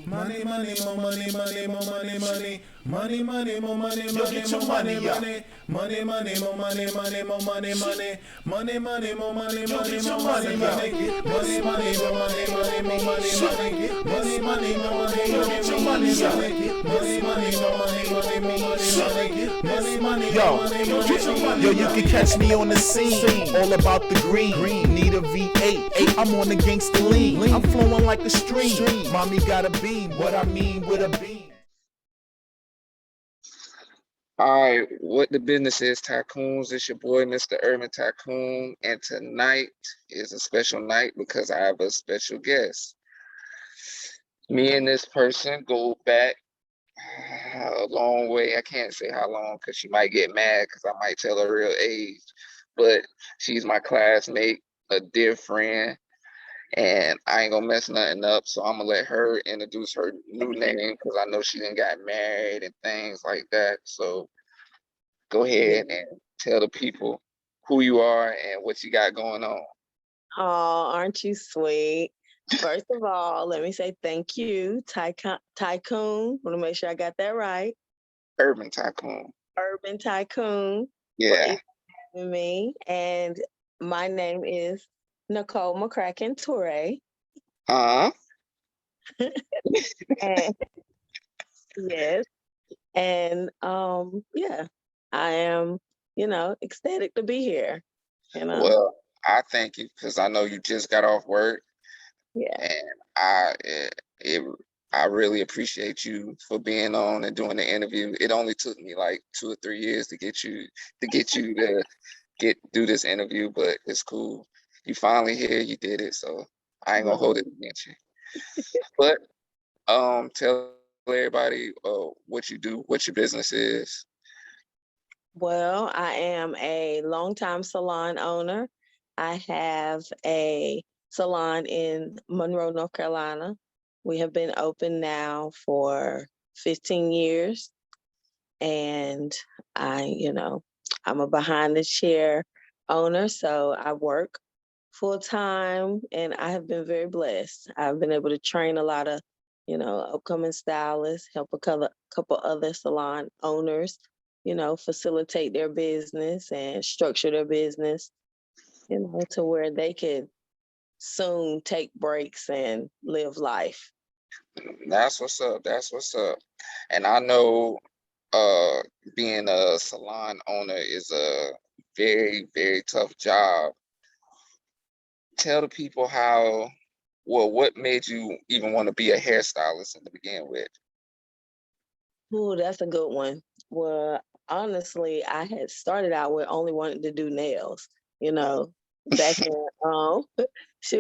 Money, money, more money, money, more money, money. Money, money, more money, money, more money, money. Money, money, more money, money, more money, money. Money, money, more money, money, more money, money. Money, money, more money, money, more money, money. Money, money, more money, money, more money, money. Money, money, more money, money, more money, money. Money, money, more money, money, money. Yo, you can catch me on the scene, all about the green. Need a V8, I'm on the gangsta lean. I'm flowing like a stream. Mommy got a beam, what I mean with a beam. All right, what the business is, Tycoons? It's your boy, Mr. Urban Tycoon, and tonight is a special night because I have a special guest. Me and this person go back a long way. I can't say how long because she might get mad because I might tell her real age, but she's my classmate, a dear friend, and I ain't gonna mess nothing up. So I'm gonna let her introduce her new name because I know she done got married and things like that. So go ahead and tell the people who you are and what you got going on. Oh, aren't you sweet? First of all, let me say thank you, Tycoon. Want to make sure I got that right. Urban Tycoon. Urban Tycoon. Yeah. For having me. And my name is Nicole McCracken Toure. And yes. And yeah, I am, ecstatic to be here. Well, I thank you because I know you just got off work. Yeah. And I really appreciate you for being on and doing the interview. It only took me like 2 or 3 years to get you to do this interview, but it's cool. You finally here, you did it, so I ain't gonna hold it against you. But tell everybody what you do, what your business is. Well, I am a longtime salon owner. I have a salon in Monroe, North Carolina. We have been open now for 15 years. And I'm a behind the chair owner, so I work full time and I have been very blessed. I've been able to train a lot of, upcoming stylists, help a couple other salon owners, facilitate their business and structure their business, to where they could soon take breaks and live life. That's what's up. That's what's up. And I know being a salon owner is a very, very tough job. Tell the people what made you even want to be a hairstylist to begin with? Ooh, that's a good one. Well, honestly, I had started out with only wanting to do nails, back in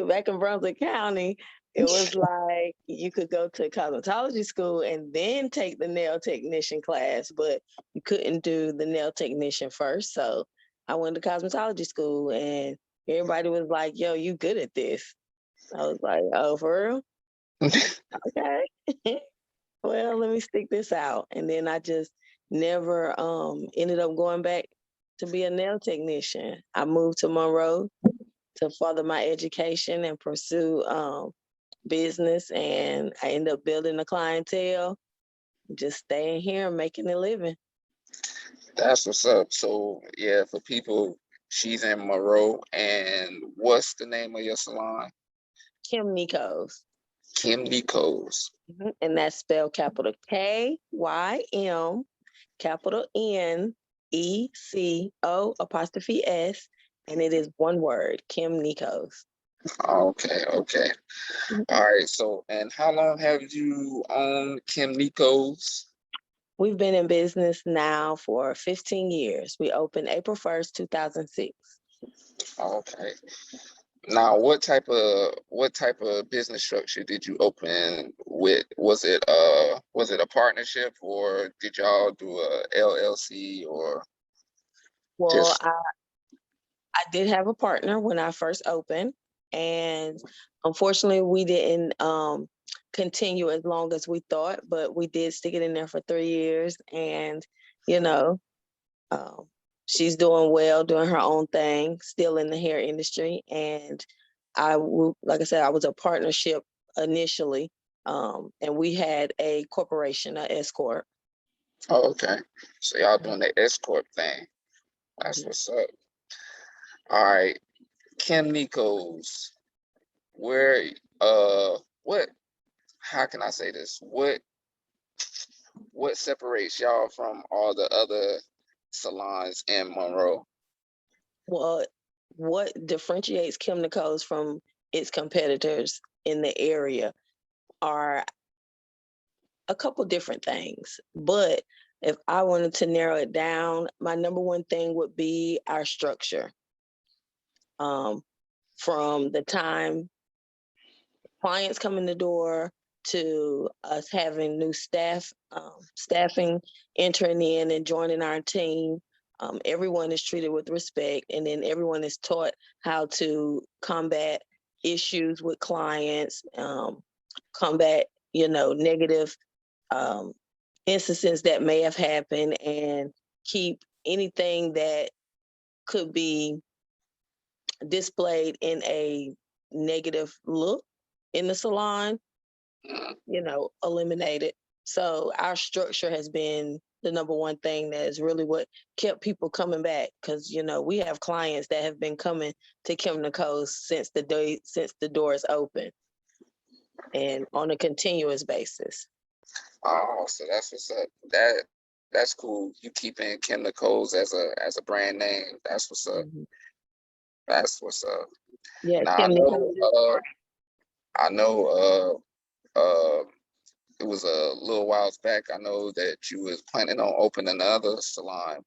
back in Brunswick County, it was like you could go to cosmetology school and then take the nail technician class, but you couldn't do the nail technician first. So I went to cosmetology school and everybody was like, yo, you good at this. I was like, oh, for real? Okay. Well, let me stick this out. And then I just never ended up going back to be a nail technician. I moved to Monroe to further my education and pursue business, and I ended up building a clientele, just staying here and making a living. That's what's up. So yeah, for people, she's in Monroe. And what's the name of your salon? KymNeco's. KymNeco's. And that's spelled capital Kym, capital NECO apostrophe S, and it is one word, KymNeco's. Okay. All right. So, and how long have you owned KymNeco's? We've been in business now for 15 years. We opened April 1st, 2006. Okay. Now, what type of business structure did you open with? Was it a partnership, or did y'all do a LLC, or Well, just? I did have a partner when I first opened, and unfortunately we didn't continue as long as we thought, but we did stick it in there for 3 years. And she's doing well, doing her own thing, still in the hair industry. And like I said, I was a partnership initially, And we had a corporation, a S corp. Oh, okay. So y'all doing the escort thing. That's what's up. All right. KymNeco's. Where what how can I say this? What separates y'all from all the other salons in Monroe? Well, what differentiates KymNeco's from its competitors in the area are a couple different things. But if I wanted to narrow it down, my number one thing would be our structure. From the time clients come in the door to us having new staffing entering in and joining our team. Everyone is treated with respect, and then everyone is taught how to combat issues with clients, combat, negative instances that may have happened, and keep anything that could be displayed in a negative look in the salon, eliminated. So our structure has been the number one thing that is really what kept people coming back. Because we have clients that have been coming to KymNeco's since the doors open, and on a continuous basis. Oh, so that's what's up. That's cool. You keeping KymNeco's as a brand name. That's what's up. Mhm. That's what's up. Yeah, Now KymNeco's. I know it was a little whiles back. I know that you was planning on opening another salon.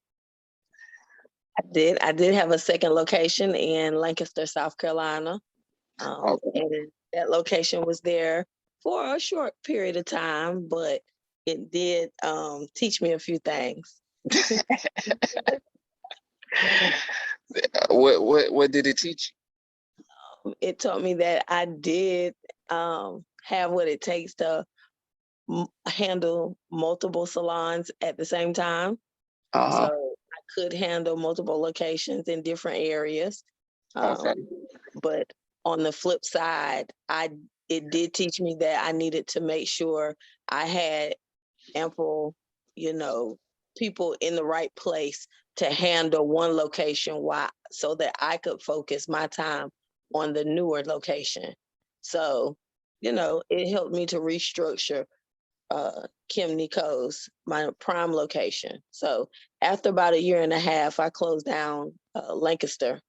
I did have a second location in Lancaster, South Carolina. Okay. And that location was there for a short period of time, but it did teach me a few things. What did it teach It taught me that I did have what it takes to handle multiple salons at the same time. you? So I could handle multiple locations in different areas. Okay. But on the flip side, it did teach me that I needed to make sure I had ample, people in the right place to handle one location so that I could focus my time on the newer location. So, it helped me to restructure KymNeco's, my prime location. So after about a year and a half, I closed down Lancaster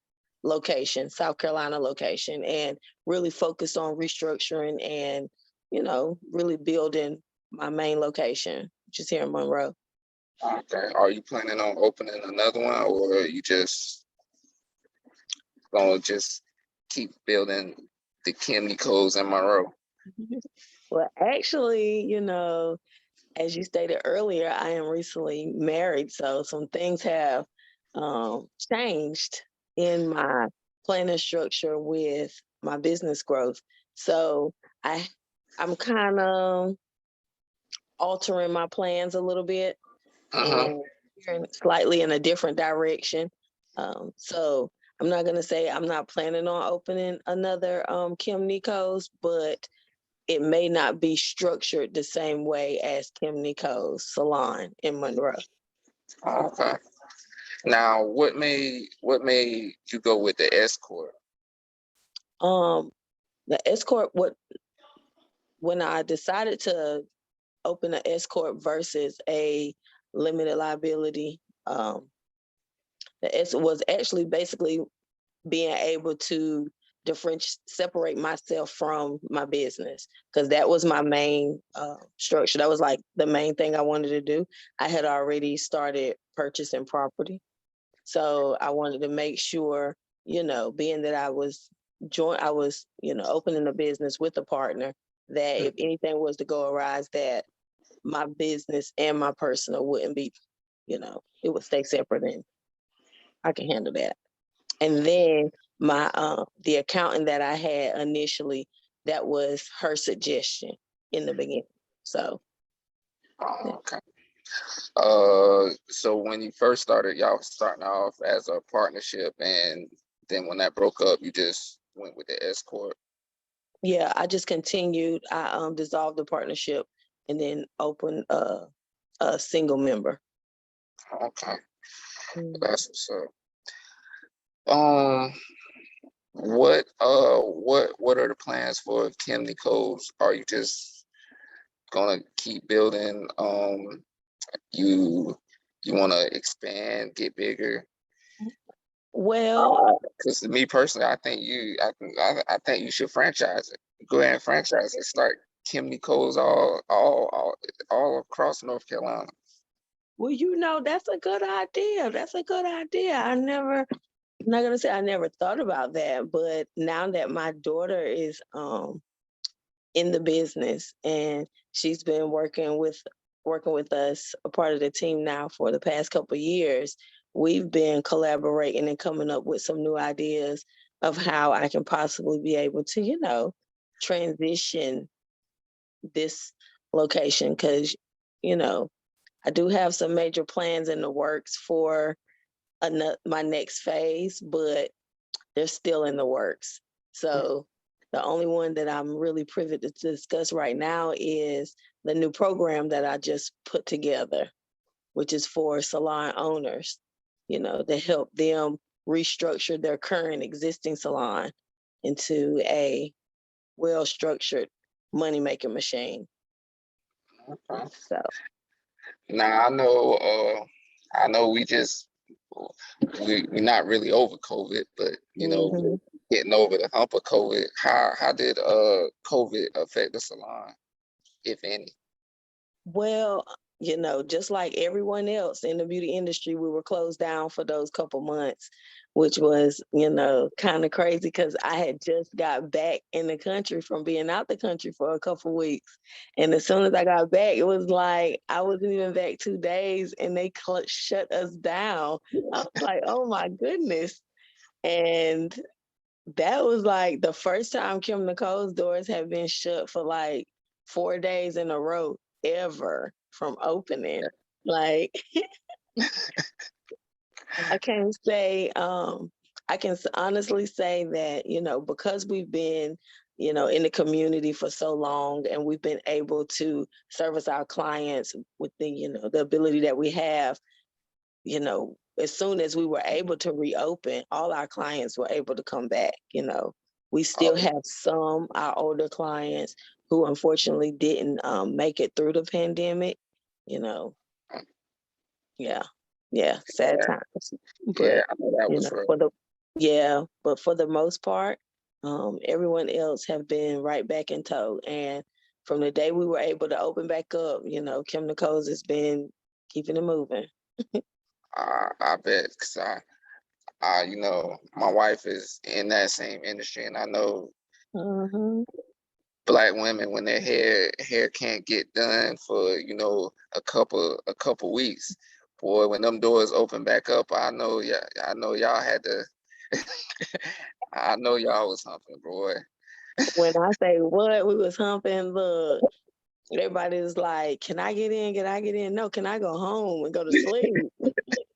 location, South Carolina location, and really focused on restructuring and, really building my main location, which is here in Monroe. Okay. Are you planning on opening another one, or are you just gonna just keep building the KymNeco's in Monroe? Well, actually, as you stated earlier, I am recently married, so some things have changed in my planning structure with my business growth. So I'm kind of altering my plans a little bit Uh-huh. and steering slightly in a different direction. So I'm not gonna say I'm not planning on opening another KymNeco's, but it may not be structured the same way as KymNeco's salon in Monroe. Okay. Now, what made you go with the escort? Um, the escort, when I decided to open an escort versus a limited liability, the escort was actually basically being able to separate myself from my business, because that was my main structure. That was like the main thing I wanted to do. I had already started purchasing property, so I wanted to make sure, being that I was opening a business with a partner, that if anything was to go awry, that my business and my personal wouldn't be, it would stay separate, and I can handle that. And then my the accountant that I had initially, that was her suggestion in the beginning. So Oh, okay. So when you first started, y'all was starting off as a partnership, and then when that broke up, you just went with the escort. yeah, I just continued. I dissolved the partnership and then opened a single member. Okay, Mm. that's what's up. What are the plans for KymNeco's? Are you just gonna keep building? You you want to expand, get bigger? Well, Because me personally, I think you should franchise it. Go ahead and franchise it. Start KymNeco's all across North Carolina. well, that's a good idea. That's a good idea. I'm not gonna say I never thought about that, but now that my daughter is in the business and she's been working with us, a part of the team now for the past couple of years, we've been collaborating and coming up with some new ideas of how I can possibly be able to, transition this location because, you know, I do have some major plans in the works for my next phase, but they're still in the works. So the only one that I'm really privy to discuss right now is the new program that I just put together, which is for salon owners, to help them restructure their current existing salon into a well structured money making machine. Okay. So, Now I know we're not really over COVID, but mhm. getting over the hump of COVID. How did COVID affect the salon, if any? Well, just like everyone else in the beauty industry, we were closed down for those couple months, which was, kind of crazy because I had just got back in the country from being out the country for a couple weeks. And as soon as I got back, it was like I wasn't even back 2 days and they shut us down. I was like, oh my goodness. And that was like the first time KymNeco's doors have been shut for like 4 days in a row ever from opening. Like I can say, honestly say that, because we've been, in the community for so long and we've been able to service our clients with the ability that we have, as soon as we were able to reopen, all our clients were able to come back. We still Oh, have our older clients who unfortunately didn't make it through the pandemic. You know, yeah, yeah, sad yeah, times. yeah, But I know that you was know, rough. but for the most part, everyone else have been right back in tow. And from the day we were able to open back up, KymNeco's has been keeping it moving. I bet, because my wife is in that same industry, and I know Hmm. Black women when their hair can't get done for a couple weeks. Boy, when them doors open back up, I know y'all had to. I know y'all was humping, boy. When I say what, we was humping, look, everybody was like, can I get in? Can I get in? No, can I go home and go to sleep?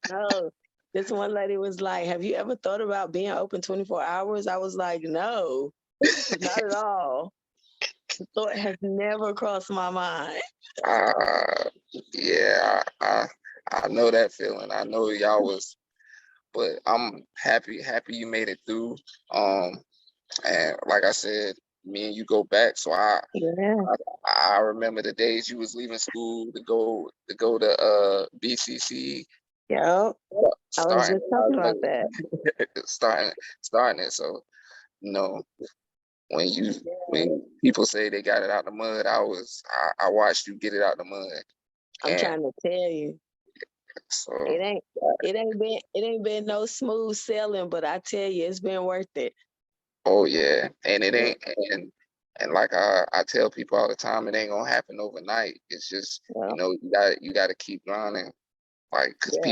No. This one lady was like, have you ever thought about being open 24 hours? I was like, no, not at all. The thought has never crossed my mind. Uh, yeah, I know that feeling. I know y'all was, but I'm happy you made it through. Um, and like I said, me and you go back, so Yeah. I remember the days you was leaving school to go to BCC, Yep. I was starting just talking about that. starting starting it. So you know when you Yeah. when people say they got it out the mud, I watched you get it out the mud, I'm and trying to tell you, so it ain't it ain't been no smooth sailing, but I tell you, it's been worth it. oh yeah, and it Yeah. ain't and like I tell people all the time, it ain't gonna happen overnight. It's just Yeah. you got to keep grinding. Like, because Yeah.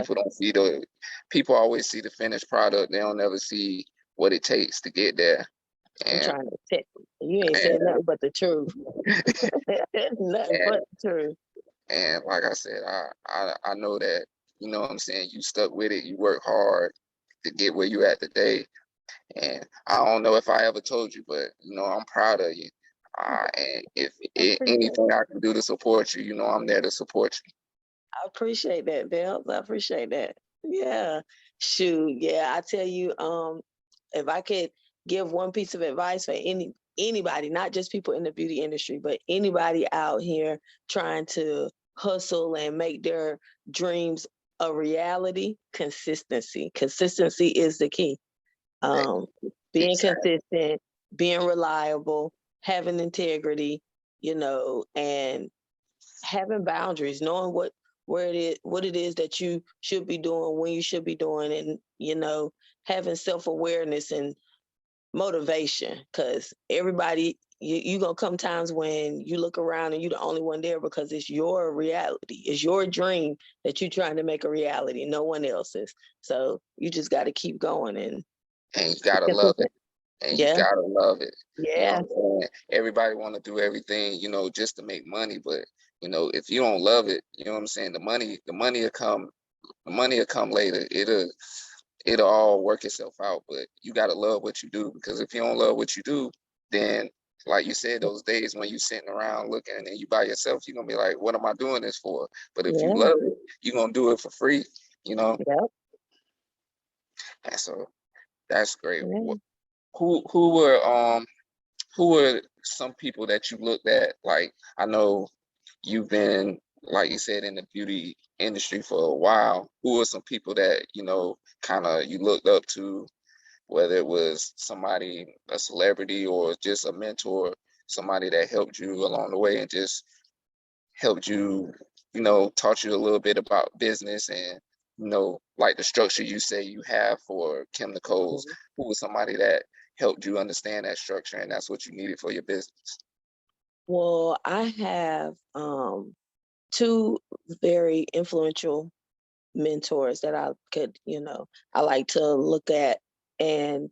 people always see the finished product. They don't ever see what it takes to get there. I'm And trying to tell you. You ain't saying and nothing but the truth. Nothing and, but the truth. and like I said, I know that, you know what I'm saying, you stuck with it, you work hard to get where you at today. And I don't know if I ever told you, but I'm proud of you. And if anything I can do to support you, I'm there to support you. I appreciate that, Bill. I appreciate that. Yeah. Shoot. Yeah. I tell you, if I could give one piece of advice for anybody, not just people in the beauty industry, but anybody out here trying to hustle and make their dreams a reality, consistency. Consistency is the key. E- Um, being Exactly. consistent, being reliable, having integrity, and having boundaries, knowing what it is that you should be doing, when you should be doing, and having self-awareness and motivation. Because everybody, you gonna come times when you look around and you're the only one there, because it's your reality, it's your dream that you're trying to make a reality, no one else's. So you just got to keep going and And you gotta love it. And you yeah, gotta love it. You know yeah, what I'm saying? Everybody want to do everything, just to make money, but if you don't love it, you know what I'm saying? The money will come later. It'll all work itself out, but you gotta love what you do, because if you don't love what you do, then like you said, those days when you sitting around looking and you by yourself, you're gonna be like, what am I doing this for? But if you yeah, love it, you're gonna do it for free, you know? yeah, And so that's great. yeah. Who who were um who were some people that you looked at? Like, I know you've been, like you said, in the beauty industry for a while. Who are some people that, kind of you looked up to, whether it was somebody, a celebrity, or just a mentor, somebody that helped you along the way and just helped you, taught you a little bit about business and, like the structure you say you have for KymNeco's? Who was somebody that helped you understand that structure and that's what you needed for your business? Well, I have two very influential mentors that I could, I like to look at and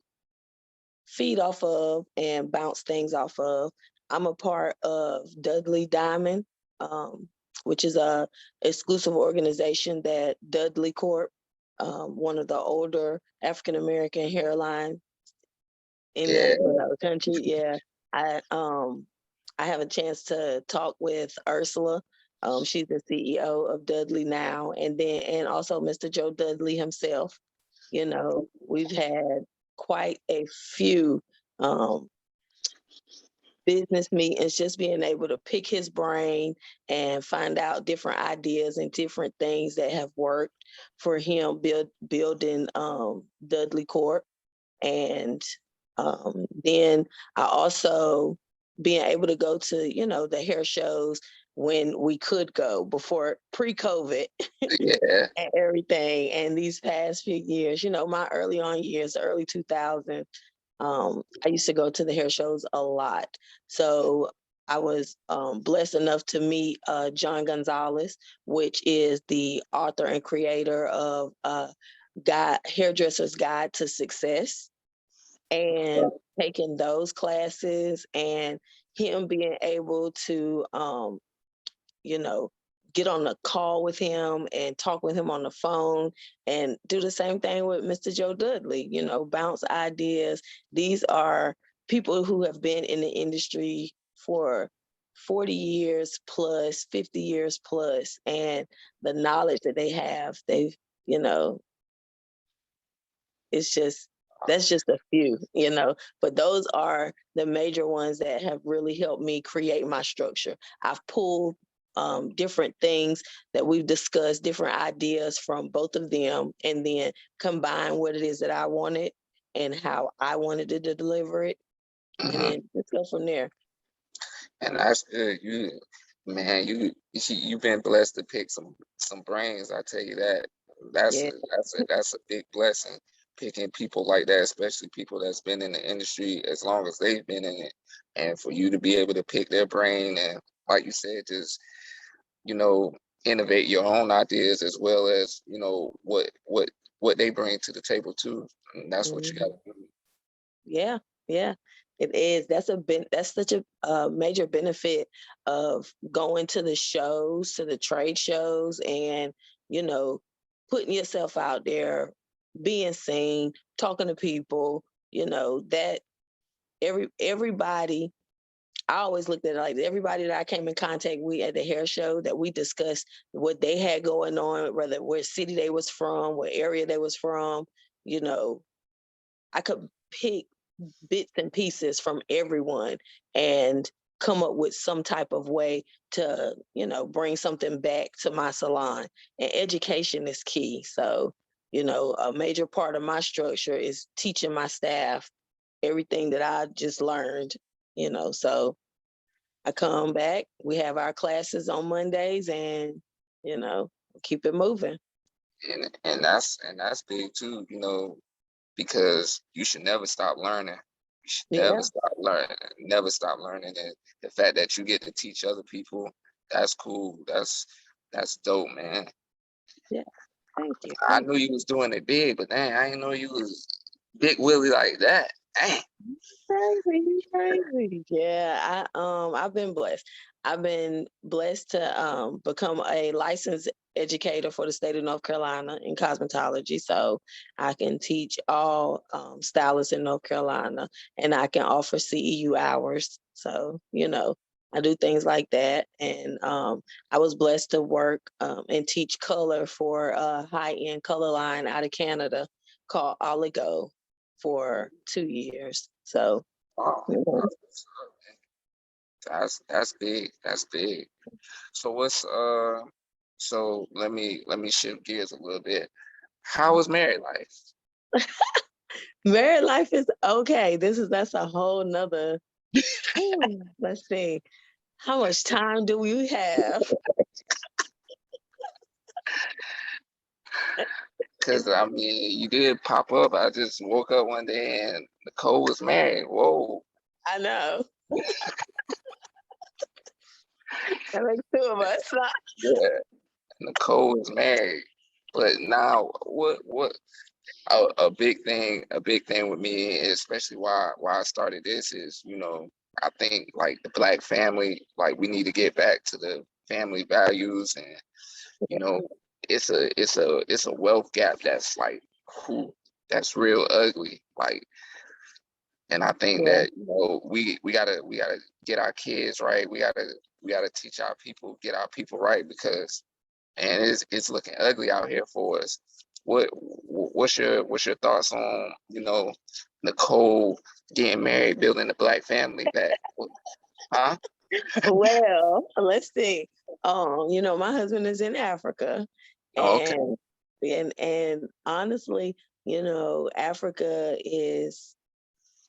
feed off of and bounce things off of. I'm a part of Dudley Diamond, um, which is a exclusive organization that Dudley Corp, one of the older African American hairline in Yeah, the country. Yeah, I um I have a chance to talk with Ursula. She's the CEO of Dudley now, and also Mr. Joe Dudley himself. We've had quite a few um, business meetings, just being able to pick his brain and find out different ideas and different things that have worked for him building Dudley Corp. And then I also being able to go to, the hair shows when we could go before pre-COVID yeah. and everything. And these past few years, my early on years, the early 2000s, I used to go to the hair shows a lot. So I was blessed enough to meet John Gonzalez, which is the author and creator of Hairdresser's Guide to Success, and taking those classes, and him being able to you know get on a call with him and talk with him on the phone, and do the same thing with Mr. Joe Dudley, bounce ideas. These are people who have been in the industry for 40 years plus, 50 years plus, and the knowledge that they've you know it's just that's just a few, but those are the major ones that have really helped me create my structure. I've pulled different things that we've discussed, different ideas from both of them, and then combine what it is that I wanted and how I wanted to deliver it, and Hmm. then let's go from there. And that's good. Man, you've been blessed to pick some brains. I tell you that. That's Yeah. a, that's a big blessing. Picking people like that, especially people that's been in the industry as long as they've been in it, and for you to be able to pick their brain and, like you said, just you know innovate your own ideas as well as what they bring to the table too. And that's what you got Mhm. to do. Yeah, yeah, it is. That's such a major benefit of going to the shows, to the trade shows, and you know, putting yourself out there, being seen, talking to people. that everybody, I always looked at it like everybody that I came in contact with at the hair show, that we discussed what they had going on, whether where city they was from, what area they was from. I could pick bits and pieces from everyone and come up with some type of way to, bring something back to my salon. And education is key. So, a major part of my structure is teaching my staff everything that I just learned, so I come back, we have our classes on Mondays, and, keep it moving. And that's big too, because you should never stop learning. You should Yeah. never stop learning. And the fact that you get to teach other people, that's cool. That's dope, man. Yeah. Thank you. I knew you was doing it big, but dang, I didn't know you was big Willie like that. Dang. Crazy. Yeah, I've been blessed. I've been blessed to become a licensed educator for the state of North Carolina in cosmetology. So I can teach all stylists in North Carolina, and I can offer CEU hours. So, I do things like that. And I was blessed to work and teach color for a high-end color line out of Canada called Oligo for 2 years. So, Oh, that's big. That's big. So so let me shift gears a little bit. How was married life? married life is okay. That's a whole nother. Let's see. How much time do we have? Because I mean, you did pop up. I just woke up one day and Nicole was married. Whoa. I know. That makes two of us. Yeah, Nicole is married. But now what a big thing with me, especially why I started this is, I think like the Black family, like we need to get back to the family values. And you know, it's a wealth gap that's like, whew, that's real ugly. Like, and I think Yeah. that, we gotta get our kids right. We gotta teach our people, get our people right, because, and it's looking ugly out here for us. What's your thoughts on, Nicole getting married, building a Black family back? Huh? Well, let's see. My husband is in Africa, Oh, okay. and honestly, Africa is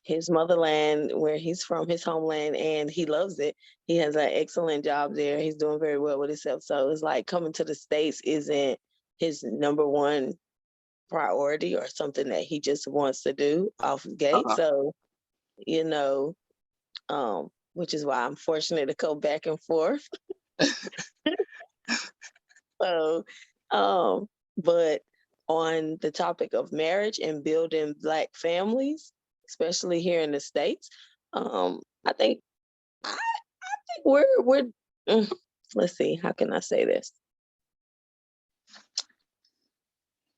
his motherland, where he's from, his homeland, and he loves it. He has an excellent job there. He's doing very well with himself. So it's like coming to the States isn't his number one priority or something that he just wants to do off the gate. Uh-huh. So, which is why I'm fortunate to go back and forth. So, but on the topic of marriage and building Black families, especially here in the States, I think I think we're let's see, how can I say this?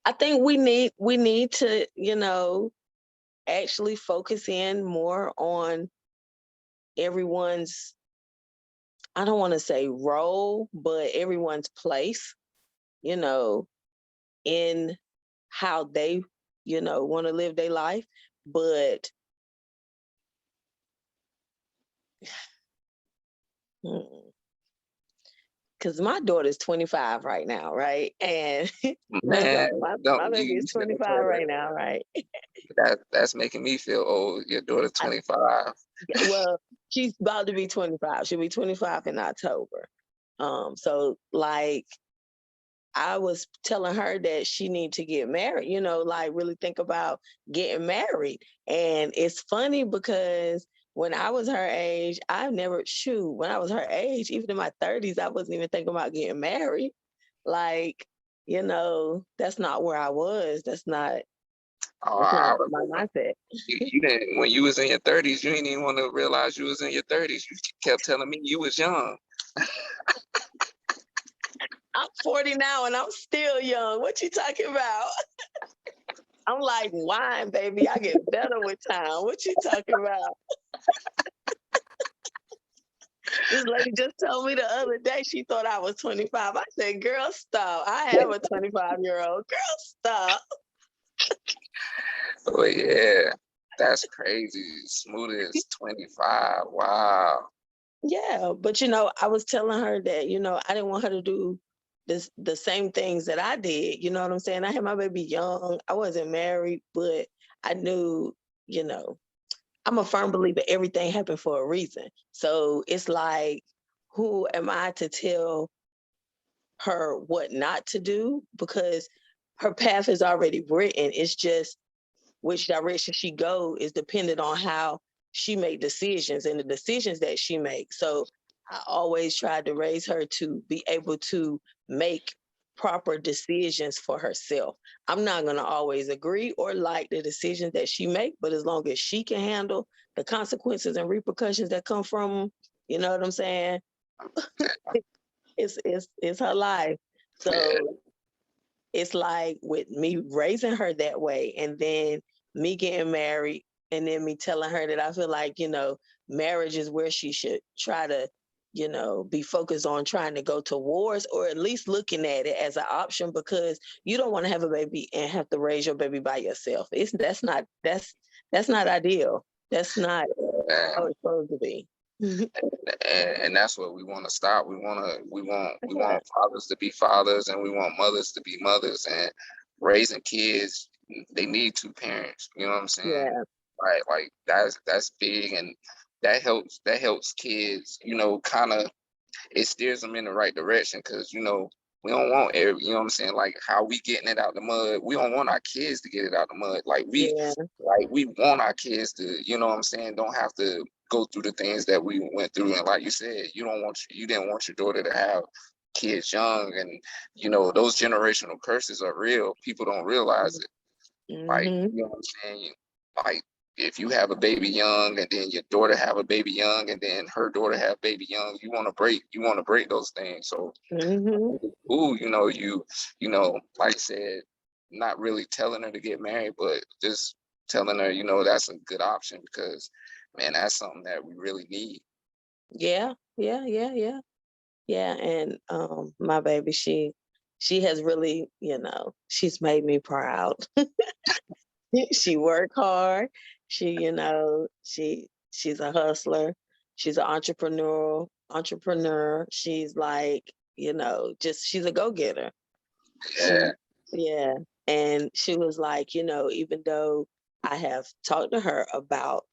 I think we need to, actually focus in more on everyone's, I don't want to say role, but everyone's place, you know, in how they, want to live their life. But because my daughter's 25 right now, right? And Man, my don't baby you is shouldn't say 25 right that. now, right? That's making me feel old. Your daughter 25. Well, she's about to be 25. She'll be 25 in October. So like I was telling her that she need to get married, like really think about getting married. And it's funny because when I was her age, when I was her age, even in my 30s, I wasn't even thinking about getting married. Like, that's not where I was. Oh, That's I not my remember. mindset. You didn't, when you was in your 30s, you didn't even want to realize you was in your 30s. You kept telling me you was young. I'm 40 now and I'm still young. What you talking about? I'm like wine, baby. I get better with time. What you talking about? This lady just told me the other day she thought I was 25. I said, girl, stop. I have a 25-year-old. Girl, stop. Oh yeah, that's crazy. Smooth as 25. Wow. Yeah, but I was telling her that, I didn't want her to do the same things that I did. You know what I'm saying? I had my baby young. I wasn't married, but I knew, you know, I'm a firm believer everything happened for a reason. So it's like, who am I to tell her what not to do? Because her path is already written. It's just which direction she go is dependent on how she make decisions and the decisions that she makes. So I always tried to raise her to be able to make proper decisions for herself. I'm not going to always agree or like the decisions that she make, but as long as she can handle the consequences and repercussions that come from them, you know what I'm saying? It's her life. Yeah. So it's like with me raising her that way and then me getting married and then me telling her that I feel like, marriage is where she should try to, be focused on trying to go towards or at least looking at it as an option because you don't want to have a baby and have to raise your baby by yourself. That's not ideal. That's not how And, it's supposed to be. and that's what we want to stop. We want fathers to be fathers, and we want mothers to be mothers. And raising kids, they need two parents. You know what I'm saying? Yeah. Right? Like that's big, and that helps kids. Kind of it steers them in the right direction because we don't want what I'm saying, like how we getting it out the mud. We don't want our kids to get it out the mud. Yeah. Like we want our kids to, what I'm saying, don't have to go through the things that we went through. And like you said, you didn't want your daughter to have kids young, and those generational curses are real. People don't realize it. Like, Hmm. what I'm saying? Like, if you have a baby young and then your daughter have a baby young and then her daughter have baby young, you want to break those things. So, Hmm. ooh, like I said, not really telling her to get married, but just telling her, that's a good option because, man, that's something that we really need. Yeah. Yeah. Yeah. Yeah. Yeah, and my baby, she has really, she's made me proud. She work hard. She, she's a hustler. She's an entrepreneur. She's like, just she's a go-getter. Yeah, She, yeah. And she was like, even though I have talked to her about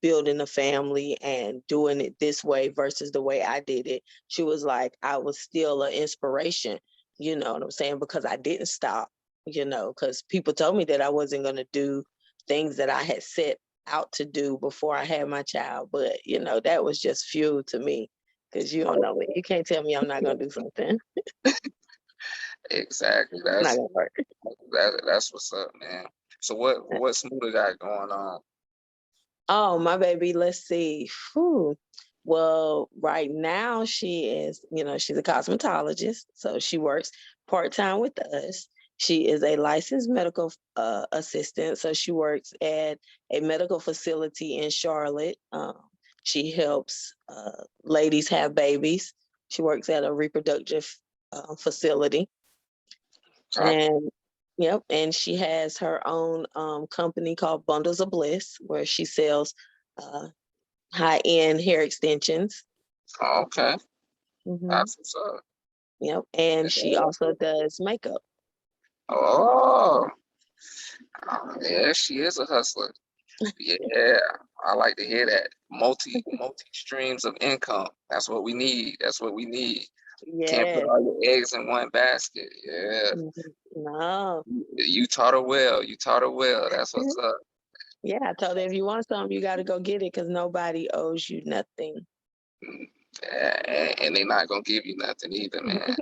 building a family and doing it this way versus the way I did it, she was like, I was still an inspiration, you know what I'm saying? Because I didn't stop, because people told me that I wasn't going to do things that I had set out to do before I had my child. But, that was just fuel to me because you don't know me. You can't tell me I'm not going to do something. exactly. It's not That's going to work. that's what's up, man. So what Smoothie got going on? Oh, my baby, let's see. Whew. Well, right now she is, she's a cosmetologist. So she works part-time with us. She is a licensed medical assistant. So she works at a medical facility in Charlotte. She helps ladies have babies. She works at a reproductive facility. Okay. And yep, and she has her own company called Bundles of Bliss, where she sells uh, high-end hair extensions. Okay. Hmm. That's what's up. Yep, and she also does makeup. Oh, yeah, she is a hustler. Yeah, I like to hear that. Multi streams of income. That's what we need. That's what we need. Can't put Yes. all your eggs in one basket. Yeah, Mhm. No. you taught her well. You taught her well. That's what's up. Yeah, I told her if you want something, you got to go get it because nobody owes you nothing. Mm, yeah, and they're not gonna give you nothing either, man.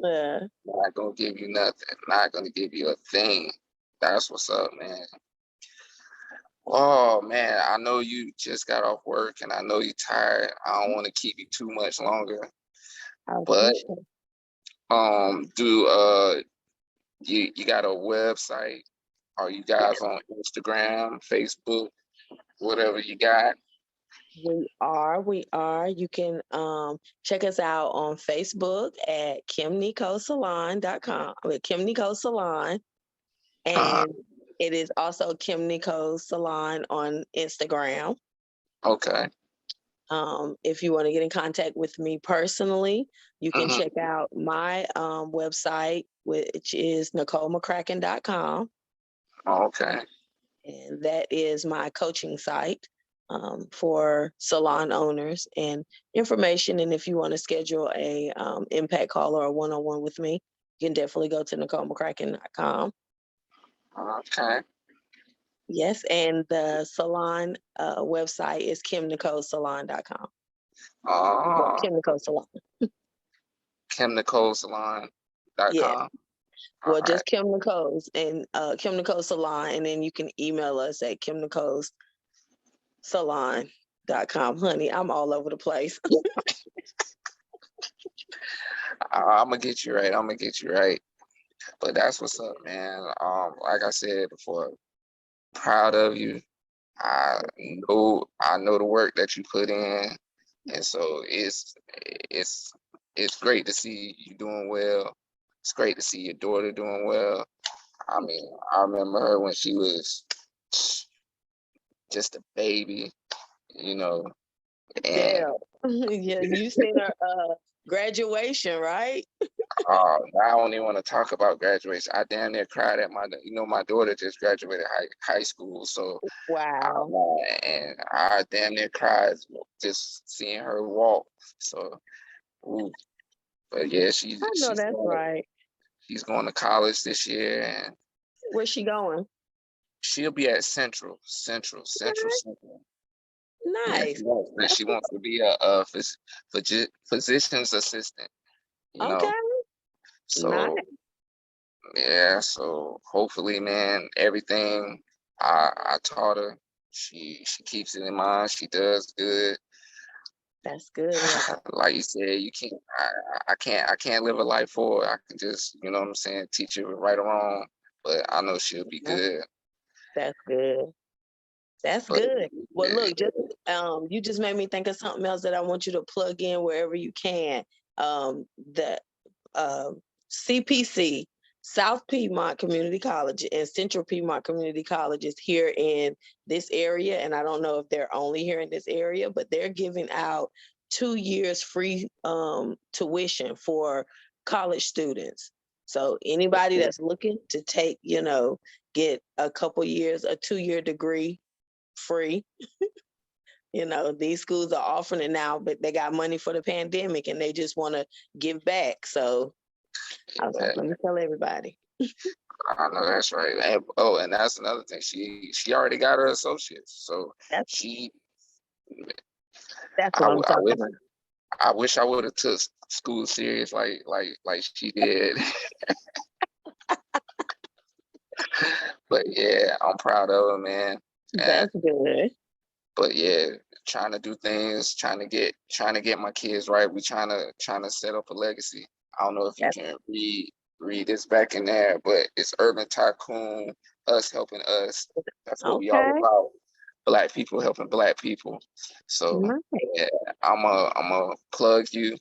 Yeah. Not gonna give you nothing. Not gonna give you a thing. That's what's up, man. Oh man, I know you just got off work and I know you're tired. I don't want to keep you too much longer. I But appreciate it. do you got a website Are you guys on Instagram, Facebook, whatever you got? We are. You can check us out on Facebook at KymNecoSalon.com. I mean, KymNeco's Salon. Uh-huh. And it is also KymNeco's Salon on Instagram. Okay. If you want to get in contact with me personally, you can Mm-hmm. check out my website, which is NicoleMcCracken.com. Okay. And that is my coaching site for salon owners and information. And if you want to schedule a impact call or a one-on-one with me, you can definitely go to NicoleMcCracken.com. Okay. Yes, and the salon website is KymNecoSalon.com. Well, Oh, KymNeco Salon. Yeah. KymNecoSalon.com. All Well, right. just Kim Nicole's and Kim Nicole's Salon, and then you can email us at KymNecoSalon.com. Honey, I'm all over the place. I'm gonna get you right. I'm gonna get you right. But that's what's up, man. Like I said before, proud of you. I know the work that you put in, and so it's it's great to see you doing well. It's great to see your daughter doing well. I mean, I remember her when she was just a baby, you know, and Yeah. Yeah, you seen her graduation, right? I don't even want to talk about graduation. I damn near cried at my daughter just graduated high school, so Wow. and I damn near cried just seeing her walk. So, ooh, but yeah, I know that's right. she's going to college this year, and Where's she going? she'll be at Central. Yeah, Nice. she wants to be a physician's assistant. You Okay. know, Nice. so yeah, so hopefully, man, everything I taught her, she keeps it in mind. She does good. That's good. Yeah. Like you said, you can't. I can't live a life for her. I can just, you know what I'm saying, teach her right or wrong. But I know she'll be That's, good. that's good. That's But good. Well, yeah, look, just you just made me think of something else that I want you to plug in wherever you can. The uh, CPC, South Piedmont Community College, and Central Piedmont Community College is here in this area, and I don't know if they're only here in this area, but they're giving out 2 years free tuition for college students. So anybody that's looking to take, get a couple years, a 2-year degree free. These schools are offering it now, but they got money for the pandemic and they just want to give back. So I was like, yeah, let me tell everybody. I know that's right. And that's another thing. She already got her associates, so That's she. that's I, what w- I'm I talking wish about. I wish I would have took school serious like she did. But yeah, I'm proud of her, man. And That's good. but yeah, trying to do things, trying to get my kids right. We trying to set up a legacy. I don't know if you That's can read this back in there, but it's Urban Tycoon, us helping us. That's what we all okay. about. Black people helping Black people. So Nice. yeah, I'm a plug you.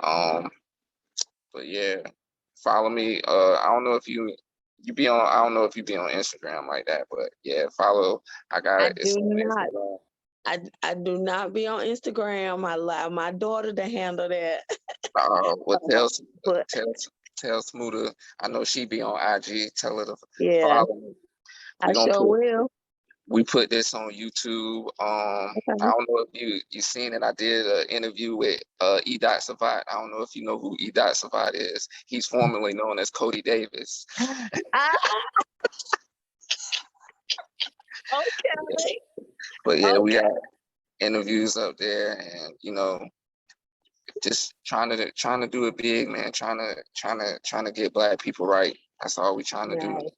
Um, but yeah, follow me. I don't know if you be on. I don't know if you be on Instagram like that, but yeah, follow. I got I it. It's do on not. Instagram. I do not be on Instagram. I allow my daughter to handle that. Well, But tell tell Smoother. I know she be on IG. Tell her to yeah, follow me. I We gonna sure put will. we put this on YouTube. I Okay. don't know if you seen it. I did an interview with E. Dot Savat. I don't know if you know who E. Dot Savat is. He's formerly known as Cody Davis. Ah, okay. But yeah, we Okay. got interviews up there, and just trying to do it big, man. Trying to get Black people right. That's all we trying to do. Nice.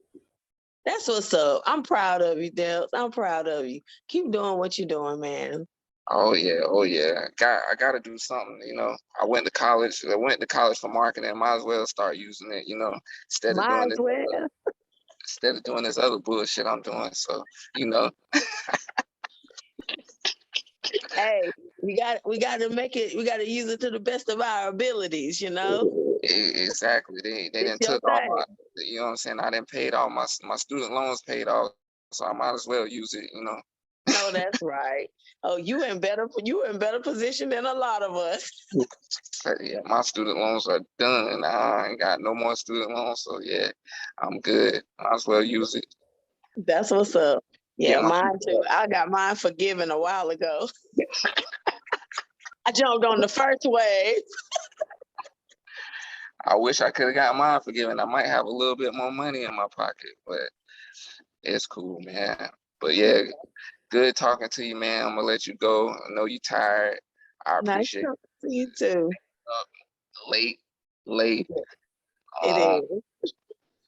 That's what's up. I'm proud of you, Dels. I'm proud of you. Keep doing what you're doing, man. Oh yeah. I gotta do something. I went to college. I went to college for marketing. Might as well start using it. Instead of Might doing as this, well. instead of doing this other bullshit I'm doing. So, you know. Hey, we got to make it. We got to use it to the best of our abilities. You know, Exactly. They it's didn't your took all thing. my, you know what I'm saying? I didn't paid all my student loans paid off, so I might as well use it, you know. No, that's right. Oh, you in better position than a lot of us. Yeah, my student loans are done. I ain't got no more student loans, so yeah, I'm good. Might as well use it. That's what's up. Get Yeah, my mine too. I got mine forgiven a while ago. I jumped on the first wave. I wish I could have got mine forgiven. I might have a little bit more money in my pocket, but it's cool, man. But yeah, good talking to you, man. I'm gonna let you go. I know you're tired. I Nice appreciate talking to you too. late. It Um, is.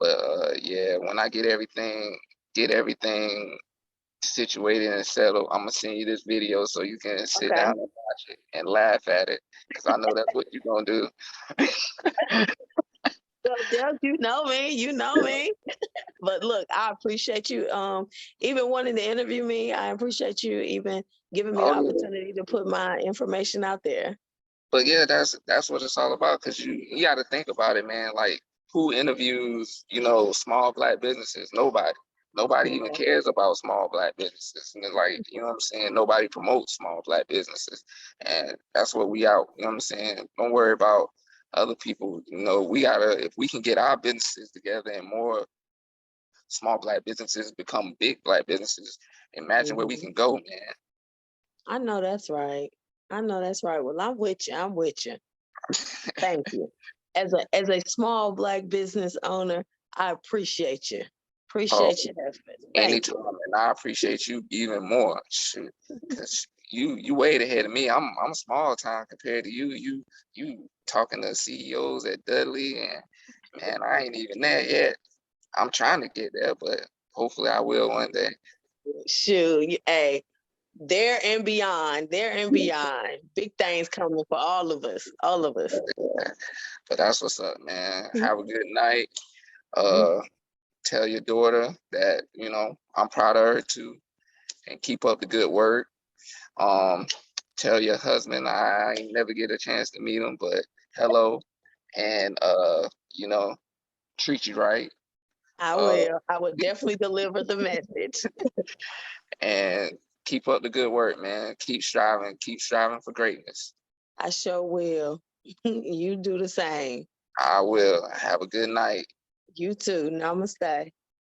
but yeah, when I get everything situated and settled, I'm gonna send you this video so you can sit Okay. down and watch it and laugh at it, because I know that's what you're gonna do. Well, Deb, you know me. You know me. But look, I appreciate you even wanting to interview me. I appreciate you even giving me the Oh yeah. opportunity to put my information out there. But yeah, that's what it's all about. Cause you got to think about it, man. Like, who interviews, small Black businesses? Nobody. Nobody even Yeah. cares about small Black businesses. And then, like, you know what I'm saying? Nobody promotes small Black businesses. And that's what we out. You know what I'm saying? Don't worry about other people. If we can get our businesses together and more small Black businesses become big Black businesses, imagine where we Mhm. can go, man. I know that's right. I know that's right. Well, I'm with you. I'm with you. Thank you. As a small Black business owner, I appreciate you. Oh, Appreciate your efforts. Thank anytime, you. and I appreciate you even more. Shoot, because you way ahead of me. I'm small time compared to you. You talking to CEOs at Dudley, and man, I ain't even there yet. I'm trying to get there, but hopefully I will one day. Shoot, hey, there and beyond, there and beyond. Big things coming for all of us. All of us. But that's what's up, man. Mhm. Have a good night. Tell your daughter that I'm proud of her too, and keep up the good work. Um, Tell your husband I ain't never get a chance to meet him, but hello, and treat you right. I Uh, will. I will definitely deliver the message. and keep up the good work, man. Keep striving for greatness. I sure will. You do the same. I will. Have a good night. You too. Namaste.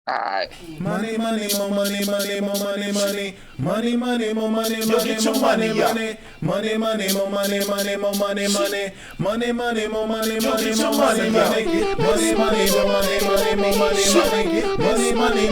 All right. Money, money, more money, money, more money, money, money, money, more money, Yo, money, get your more money money, up. money, money, more money, money, more money, money, money, money, more money, Yo, money, get your more money money, up. money, money, more money, money, more money, money, money, money, money.